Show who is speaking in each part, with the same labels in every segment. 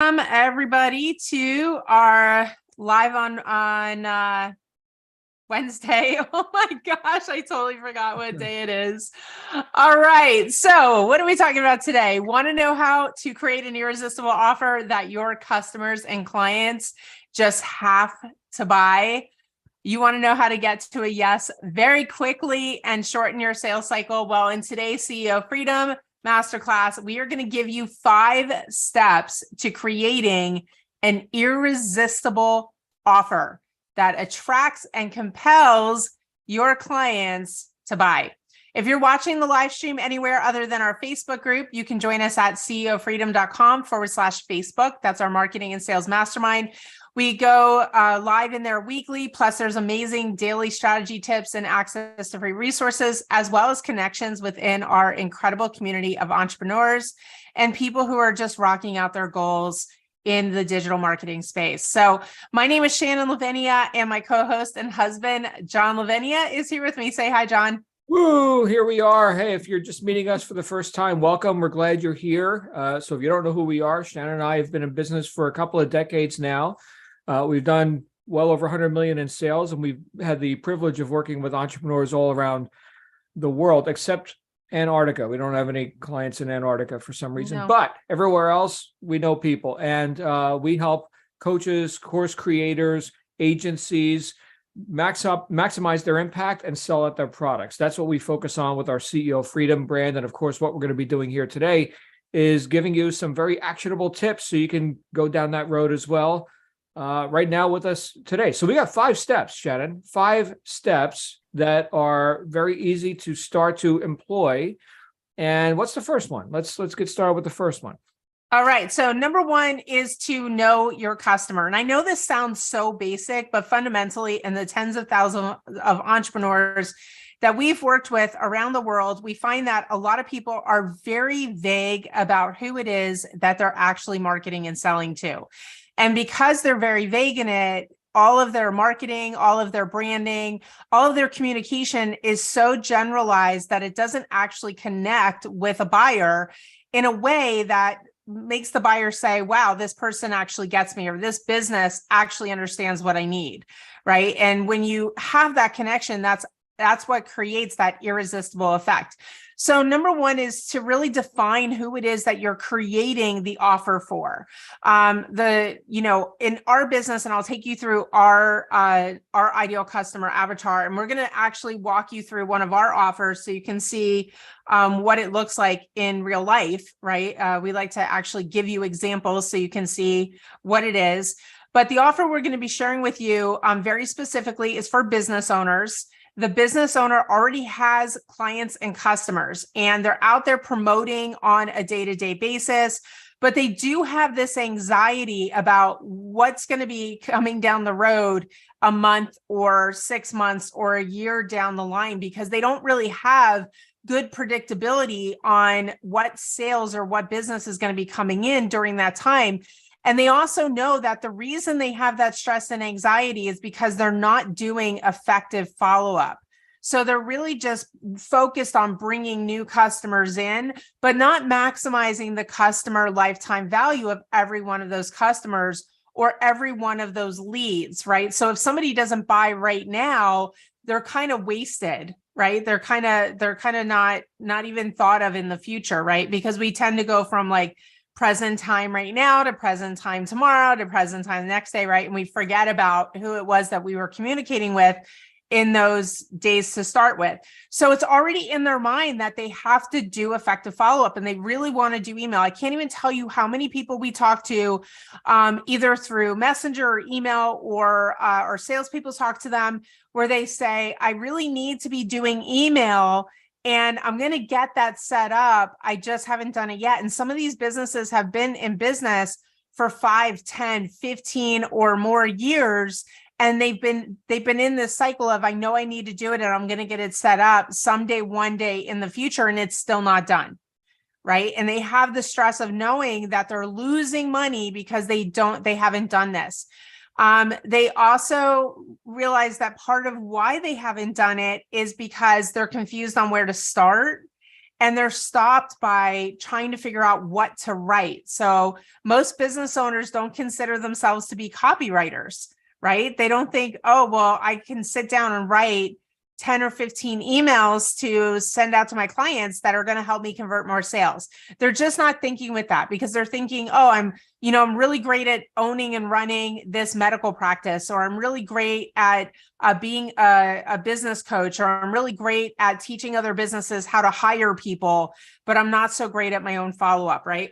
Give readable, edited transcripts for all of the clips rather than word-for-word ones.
Speaker 1: Everybody to our live on Wednesday. Oh my gosh, I totally forgot what day it is. All right, so what are we talking about today? Want to know how to create an irresistible offer that your customers and clients just have to buy? You want to know how to get to a yes very quickly and shorten your sales cycle? Well, in today's CEO Freedom Masterclass, we are going to give you 5 steps to creating an irresistible offer that attracts and compels your clients to buy. If you're watching the live stream anywhere other than our Facebook group, you can join us at ceofreedom.com/Facebook. That's our marketing and sales mastermind. We go live in there weekly, plus there's amazing daily strategy tips and access to free resources, as well as connections within our incredible community of entrepreneurs and people who are just rocking out their goals in the digital marketing space. So my name is Shannon Lavenina, and my co-host and husband, John Lavenina, is here with me. Say hi, John.
Speaker 2: Woo, here we are. Hey, if you're just meeting us for the first time, welcome. We're glad you're here. So if you don't know who we are, Shannon and I have been in business for a couple of decades now. We've done well over 100 million in sales, and we've had the privilege of working with entrepreneurs all around the world, except Antarctica. We don't have any clients in Antarctica for some reason, but everywhere else we know people, and we help coaches, course creators, agencies maximize their impact and sell out their products. That's what we focus on with our CEO Freedom brand. And of course, what we're going to be doing here today is giving you some very actionable tips so you can go down that road as well. Right now with us today. So we got 5 steps, Shannon, 5 steps that are very easy to start to employ. And what's the first one? Let's get started with the first one.
Speaker 1: All right. So number 1 is to know your customer. And I know this sounds so basic, but fundamentally in the tens of thousands of entrepreneurs that we've worked with around the world, we find that a lot of people are very vague about who it is that they're actually marketing and selling to. And because they're very vague in it, all of their marketing, all of their branding, all of their communication is so generalized that it doesn't actually connect with a buyer in a way that makes the buyer say, wow, this person actually gets me, or this business actually understands what I need, right? And when you have that connection, that's what creates that irresistible effect. So number 1 is to really define who it is that you're creating the offer for. In our business, and I'll take you through our ideal customer avatar, and we're going to actually walk you through one of our offers so you can see what it looks like in real life, right? We like to actually give you examples so you can see what it is. But the offer we're going to be sharing with you very specifically is for business owners. The business owner already has clients and customers, and they're out there promoting on a day-to-day basis, but they do have this anxiety about what's going to be coming down the road a month or 6 months or a year down the line, because they don't really have good predictability on what sales or what business is going to be coming in during that time. And they also know that the reason they have that stress and anxiety is because they're not doing effective follow-up. So they're really just focused on bringing new customers in, but not maximizing the customer lifetime value of every one of those customers or every one of those leads, right? So if somebody doesn't buy right now, they're kind of wasted, right? They're kind of not even thought of in the future, right? Because we tend to go from like present time right now to present time tomorrow to present time the next day, right? And we forget about who it was that we were communicating with in those days to start with. So it's already in their mind that they have to do effective follow-up, and they really want to do email. I can't even tell you how many people we talk to either through Messenger or email, or salespeople talk to them where they say, I really need to be doing email, and I'm going to get that set up. I just haven't done it yet. And some of these businesses have been in business for 5, 10, 15 or more years. And they've been in this cycle of, I know I need to do it and I'm going to get it set up someday, one day in the future, and it's still not done. Right. And they have the stress of knowing that they're losing money because they haven't done this. They also realize that part of why they haven't done it is because they're confused on where to start. and they're stopped by trying to figure out what to write. So most business owners don't consider themselves to be copywriters, right? They don't think, oh, well, I can sit down and write 10 or 15 emails to send out to my clients that are going to help me convert more sales. They're just not thinking with that, because they're thinking, oh, I'm really great at owning and running this medical practice, or I'm really great at being a business coach, or I'm really great at teaching other businesses how to hire people, but I'm not so great at my own follow-up, right?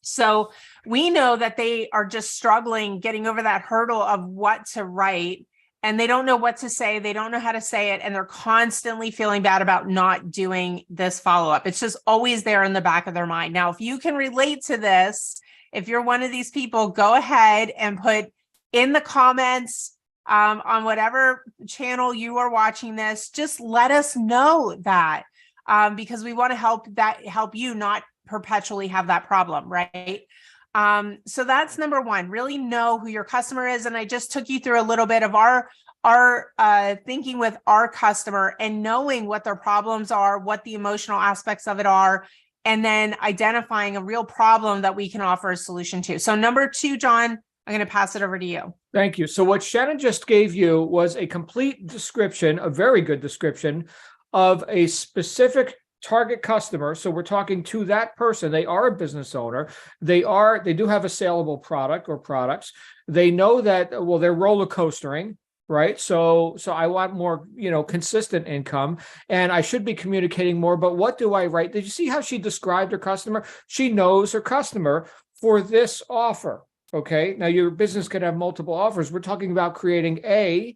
Speaker 1: So we know that they are just struggling getting over that hurdle of what to write, and they don't know what to say. They don't know how to say it. And they're constantly feeling bad about not doing this follow-up. It's just always there in the back of their mind. Now, if you can relate to this, if you're one of these people, go ahead and put in the comments on whatever channel you are watching this, just let us know that, because we want to help you not perpetually have that problem, right? So that's number one, really know who your customer is. And I just took you through a little bit of our thinking with our customer and knowing what their problems are, what the emotional aspects of it are, and then identifying a real problem that we can offer a solution to. So number two, John, I'm going to pass it over to you.
Speaker 2: Thank you. So what Shannon just gave you was a complete description, a very good description of a specific target customer. So we're talking to that person. They are a business owner. They do have a saleable product or products. They know that, well, they're roller coastering, right? So I want more, consistent income, and I should be communicating more, but what do I write? Did you see how she described her customer? She knows her customer for this offer. Okay. Now your business could have multiple offers. We're talking about creating a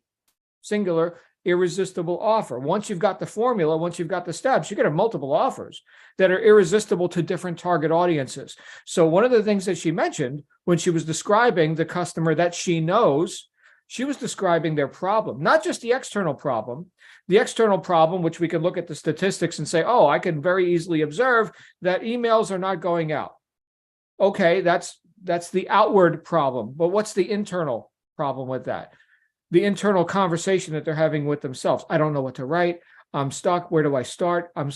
Speaker 2: singular irresistible offer. Once you've got the formula, once you've got the steps, you can have multiple offers that are irresistible to different target audiences. So one of the things that she mentioned when she was describing the customer that she knows, she was describing their problem, not just the external problem. The external problem, which we can look at the statistics and say, oh, I can very easily observe that emails are not going out. Okay, that's the outward problem. But what's the internal problem with that? The internal conversation that they're having with themselves. I don't know what to write. I'm stuck. Where do I start? I'm,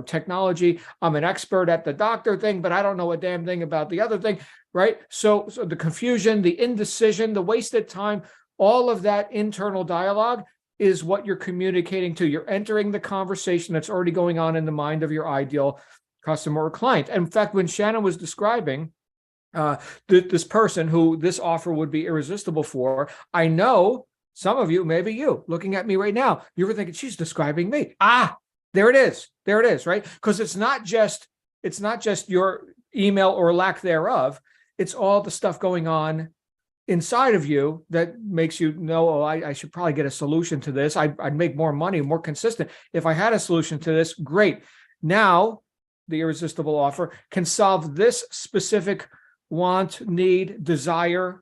Speaker 2: technology. I'm an expert at the doctor thing, but I don't know a damn thing about the other thing, right? So the confusion, the indecision, the wasted time, all of that internal dialogue is what you're communicating to. You're entering the conversation that's already going on in the mind of your ideal customer or client. And in fact, when Shannon was describing this person who this offer would be irresistible for, I know some of you, maybe you, looking at me right now, you were thinking, she's describing me. There it is, right? Because it's not just your email or lack thereof. It's all the stuff going on inside of you that makes you know, oh, I should probably get a solution to this. I'd make more money, more consistent. If I had a solution to this, great. Now, the irresistible offer can solve this specific want, need, desire,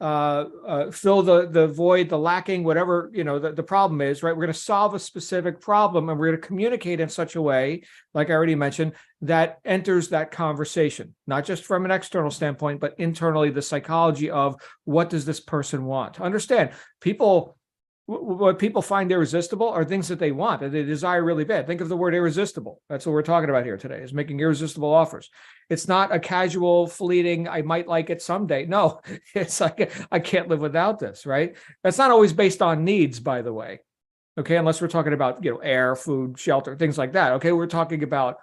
Speaker 2: fill the void, the lacking, whatever, the problem is, right? We're going to solve a specific problem, and we're going to communicate in such a way, like I already mentioned, that enters that conversation, not just from an external standpoint, but internally, the psychology of what does this person want? Understand, what people find irresistible are things that they want, that they desire really bad. Think of the word irresistible. That's what we're talking about here today, is making irresistible offers. It's not a casual, fleeting, I might like it someday. No, it's like, I can't live without this, right? That's not always based on needs, by the way. Okay, unless we're talking about, air, food, shelter, things like that. Okay, we're talking about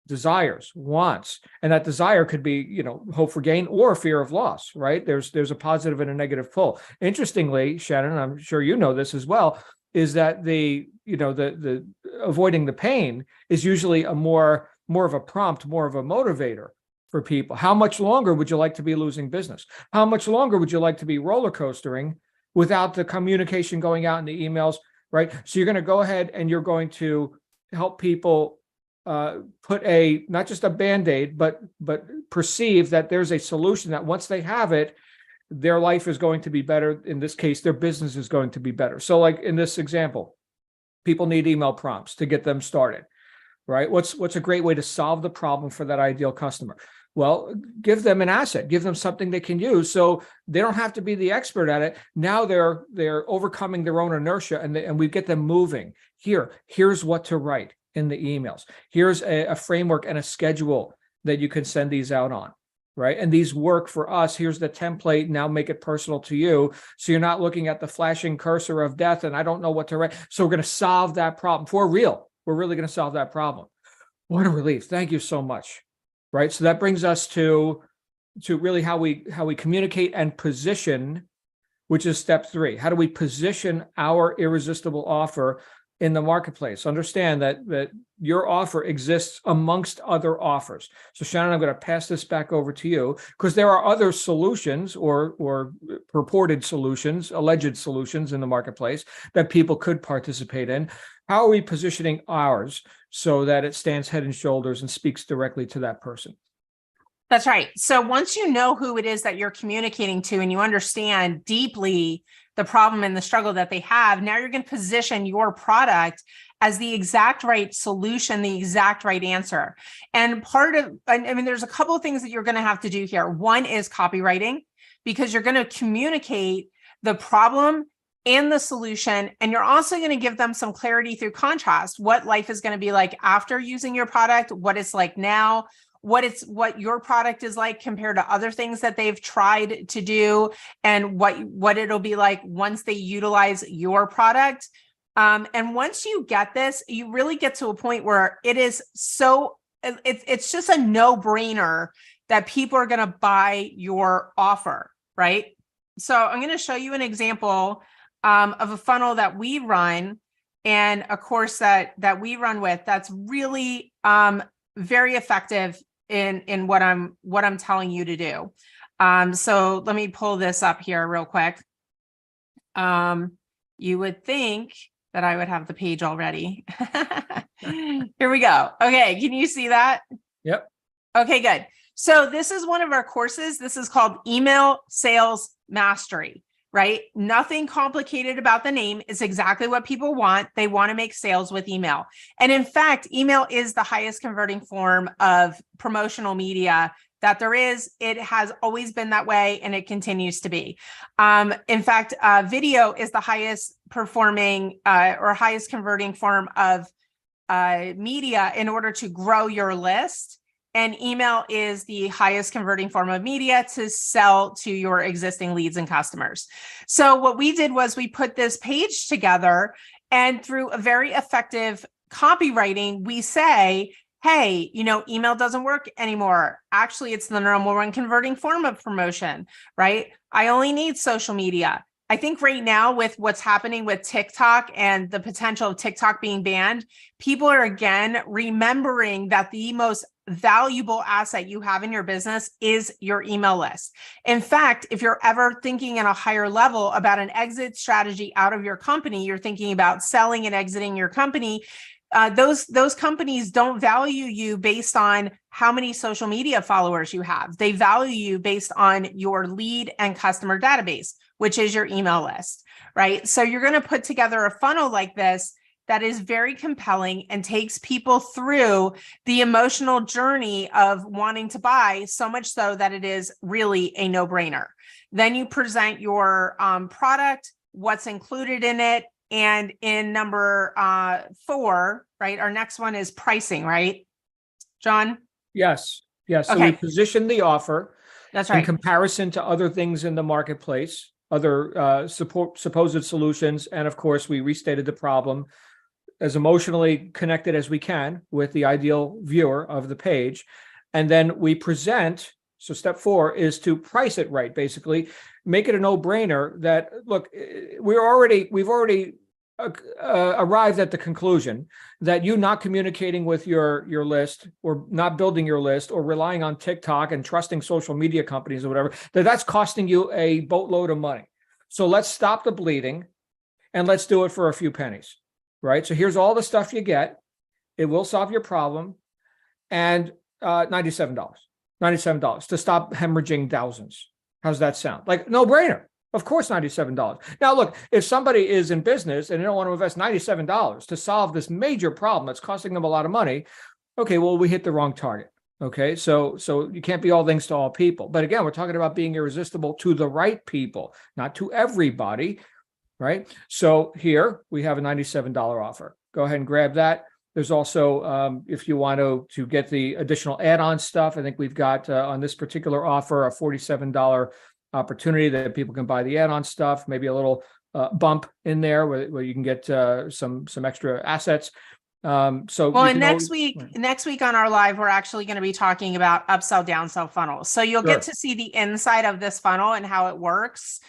Speaker 2: desires, wants, and that desire could be, hope for gain or fear of loss, right? There's a positive and a negative pull. Interestingly, Shannon, I'm sure you know this as well, is that the avoiding the pain is usually a more of a prompt, more of a motivator for people. How much longer would you like to be losing business? How much longer would you like to be roller coastering without the communication going out in the emails, right? So you're going to go ahead and you're going to help people put not just a Band-Aid, but perceive that there's a solution, that once they have it, their life is going to be better. In this case, their business is going to be better. So like in this example, people need email prompts to get them started, right? What's a great way to solve the problem for that ideal customer? Well, give them an asset, give them something they can use, so they don't have to be the expert at it. Now they're overcoming their own inertia, and we get them moving. Here's what to write. in the emails. Here's a framework and a schedule that you can send these out on, right? And these work for us. Here's the template. Now make it personal to you. So you're not looking at the flashing cursor of death and I don't know what to write. So we're going to solve that problem for real. We're really going to solve that problem. What a relief. Thank you so much. Right. So that brings us to really how we communicate and position, which is step 3. How do we position our irresistible offer in the marketplace? Understand that your offer exists amongst other offers. So Shannon, I'm going to pass this back over to you because there are other solutions or purported solutions, alleged solutions in the marketplace that people could participate in. How are we positioning ours so that it stands head and shoulders and speaks directly to that person?
Speaker 1: That's right. So once you know who it is that you're communicating to and you understand deeply the problem and the struggle that they have, now you're going to position your product as the exact right solution, the exact right answer. And there's a couple of things that you're going to have to do here. One is copywriting, because you're going to communicate the problem and the solution. And you're also going to give them some clarity through contrast, what life is going to be like after using your product, what it's like now, what your product is like compared to other things that they've tried to do, and what it'll be like once they utilize your product. And once you get this, you really get to a point where it's just a no-brainer that people are going to buy your offer, right? So I'm going to show you an example of a funnel that we run and a course that we run with that's really very effective in what I'm telling you to do. So let me pull this up here real quick. You would think that I would have the page already. Here we go. Okay, can you see that?
Speaker 2: Yep.
Speaker 1: Okay, good. So this is one of our courses. This is called Email Sales Mastery, right? Nothing complicated about the name. It's exactly what people want. They want to make sales with email. And in fact, email is the highest converting form of promotional media that there is. It has always been that way, and it continues to be. In fact, video is the highest performing or highest converting form of media in order to grow your list. And email is the highest converting form of media to sell to your existing leads and customers. So what we did was we put this page together, and through a very effective copywriting, we say, hey, email doesn't work anymore. Actually, it's the number 1 converting form of promotion, right? I only need social media. I think right now with what's happening with TikTok and the potential of TikTok being banned, people are again remembering that the most valuable asset you have in your business is your email list. In fact, if you're ever thinking at a higher level about an exit strategy out of your company, you're thinking about selling and exiting your company, those companies don't value you based on how many social media followers you have. They value you based on your lead and customer database, which is your email list, right? So you're going to put together a funnel like this that is very compelling and takes people through the emotional journey of wanting to buy, so much so that it is really a no-brainer. Then you present your product, what's included in it, and in number 4, right? Our next one is pricing, right, John?
Speaker 2: Yes. So
Speaker 1: okay.
Speaker 2: we position the offer
Speaker 1: That's right.
Speaker 2: in comparison to other things in the marketplace, other supposed solutions. And of course, we restated the problem as emotionally connected as we can with the ideal viewer of the page. And then we present, so step 4 is to price it right, basically, make it a no-brainer that, look, we've already arrived at the conclusion that you not communicating with your list, or not building your list, or relying on TikTok and trusting social media companies or whatever, that's costing you a boatload of money. So let's stop the bleeding and let's do it for a few pennies, right? So here's all the stuff you get. It will solve your problem. And $97 to stop hemorrhaging thousands. How's that sound? Like, no brainer. Of course, $97. Now, look, if somebody is in business and they don't want to invest $97 to solve this major problem that's costing them a lot of money, okay, well, we hit the wrong target. Okay, so you can't be all things to all people. But again, we're talking about being irresistible to the right people, not to everybody, right? So here we have a $97 offer. Go ahead and grab that. There's also, if you want to get the additional add-on stuff, I think we've got on this particular offer a $47 opportunity that people can buy the add-on stuff, maybe a little bump in there where you can get some extra assets.
Speaker 1: Well, and next week on our live, we're actually going to be talking about upsell, downsell funnels. So you'll get to see the inside of this funnel and how it works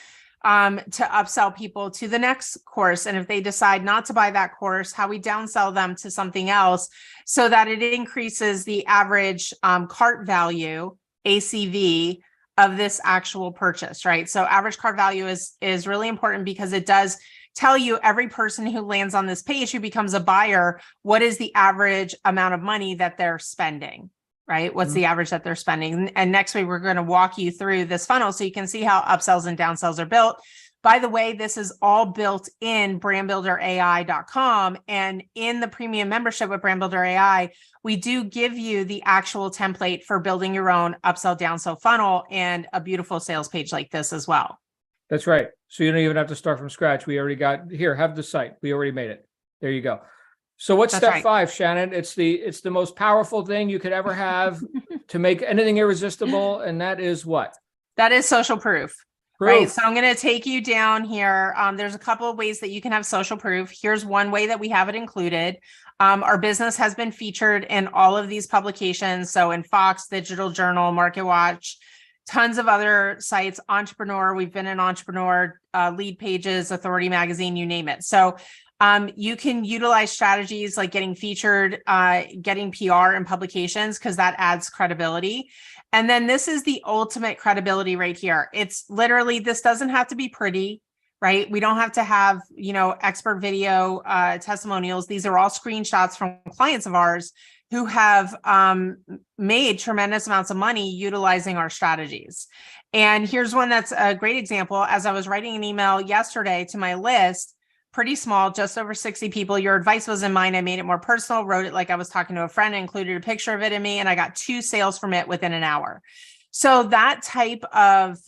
Speaker 1: to upsell people to the next course. And if they decide not to buy that course, how we downsell them to something else so that it increases the average cart value, ACV, of this actual purchase, right? So average cart value is really important because it does tell you every person who lands on this page who becomes a buyer, what is the average amount of money that they're spending, right? What's the average that they're spending? And next week, we're going to walk you through this funnel so you can see how upsells and downsells are built. By the way, this is all built in brandbuilderai.com. And in the premium membership with Brand Builder AI, we do give you the actual template for building your own upsell, downsell funnel and a beautiful sales page like this as well.
Speaker 2: That's right. So you don't even have to start from scratch. We already got here, have the site. We already made it. There you go. So what's step 5, Shannon? It's the most powerful thing you could ever have to make anything irresistible. And that is what? That
Speaker 1: is social proof. Right. So I'm going to take you down here. There's a couple of ways that you can have social proof. Here's one way that we have it included. Our business has been featured in all of these publications. So in Fox, Digital Journal, MarketWatch, tons of other sites, Entrepreneur, we've been in Entrepreneur, Lead Pages, Authority Magazine, you name it. So you can utilize strategies like getting featured, getting PR in publications, because that adds credibility. And then this is the ultimate credibility right here. It's literally, this doesn't have to be pretty, right? We don't have to have, expert video testimonials. These are all screenshots from clients of ours who have made tremendous amounts of money utilizing our strategies. And here's one that's a great example. As I was writing an email yesterday to my list, pretty small, just over 60 people. Your advice was in mine. I made it more personal, wrote it like I was talking to a friend, included a picture of it in me, and I got 2 sales from it within an hour. So that type of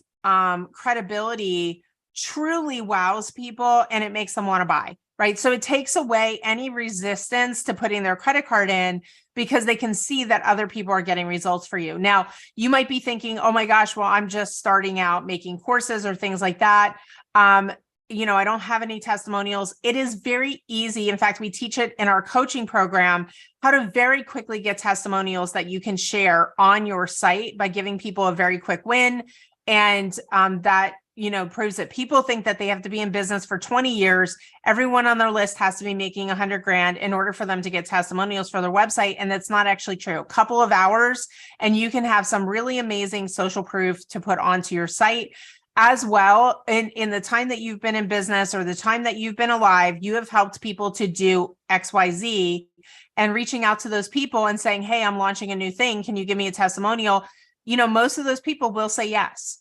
Speaker 1: credibility truly wows people and it makes them want to buy. Right. So it takes away any resistance to putting their credit card in because they can see that other people are getting results for you. Now, you might be thinking, oh my gosh, well, I'm just starting out making courses or things like that. I don't have any testimonials. It is very easy. In fact, we teach it in our coaching program, how to very quickly get testimonials that you can share on your site by giving people a very quick win. And that proves that people think that they have to be in business for 20 years. Everyone on their list has to be making 100 grand in order for them to get testimonials for their website. And that's not actually true. A couple of hours, and you can have some really amazing social proof to put onto your site as well. In the time that you've been in business or the time that you've been alive, you have helped people to do XYZ, and reaching out to those people and saying, hey, I'm launching a new thing. Can you give me a testimonial? Most of those people will say yes.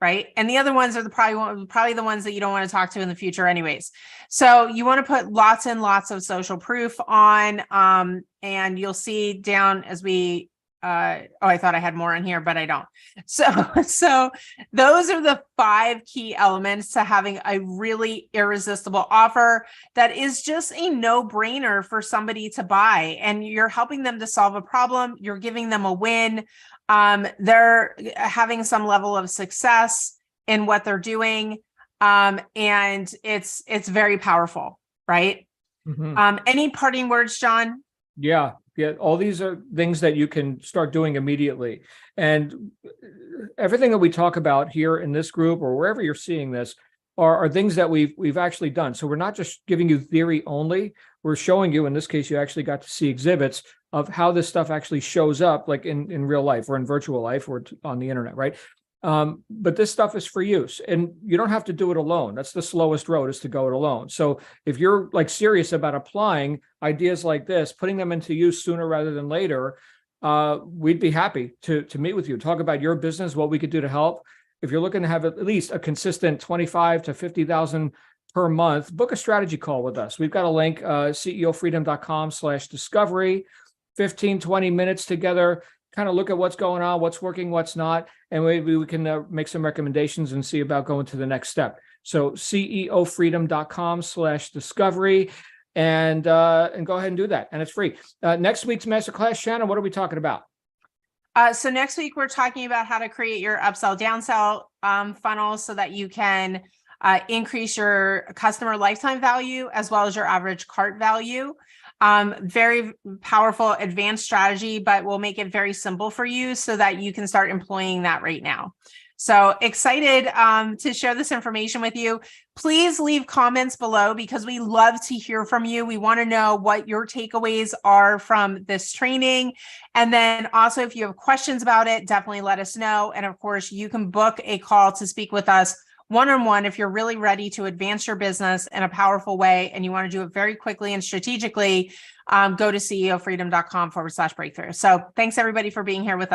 Speaker 1: Right. And the other ones are probably the ones that you don't want to talk to in the future anyways. So you want to put lots and lots of social proof on, and you'll see down as we, I thought I had more in here, but I don't. So those are the 5 key elements to having a really irresistible offer that is just a no-brainer for somebody to buy. And you're helping them to solve a problem. You're giving them a win. They're having some level of success in what they're doing. And it's very powerful, right? Mm-hmm. Any parting words, John?
Speaker 2: Yeah. All these are things that you can start doing immediately. And everything that we talk about here in this group or wherever you're seeing this are things that we've actually done. So we're not just giving you theory only. We're showing you, in this case, you actually got to see exhibits of how this stuff actually shows up, like in real life or in virtual life or on the internet, right? But this stuff is for use, and you don't have to do it alone. That's the slowest road, is to go it alone. So if you're serious about applying ideas like this, putting them into use sooner rather than later, we'd be happy to meet with you, talk about your business, what we could do to help. If you're looking to have at least a consistent 25 to 50,000 per month, book a strategy call with us. We've got a link, ceofreedom.com/discovery, 15, 20 minutes together, kind of look at what's going on, what's working, what's not, and maybe we can make some recommendations and see about going to the next step. So ceofreedom.com/discovery. and go ahead and do that. And it's free. Next week's masterclass, Shannon, what are we talking about?
Speaker 1: So next week, we're talking about how to create your upsell, downsell funnel so that you can increase your customer lifetime value as well as your average cart value. Very powerful advanced strategy, but we'll make it very simple for you so that you can start employing that right now. So excited to share this information with you. Please leave comments below because we love to hear from you. We want to know what your takeaways are from this training. And then also, if you have questions about it, definitely let us know. And of course, you can book a call to speak with us one-on-one if you're really ready to advance your business in a powerful way and you want to do it very quickly and strategically. Go to ceofreedom.com/breakthrough. So thanks everybody for being here with us.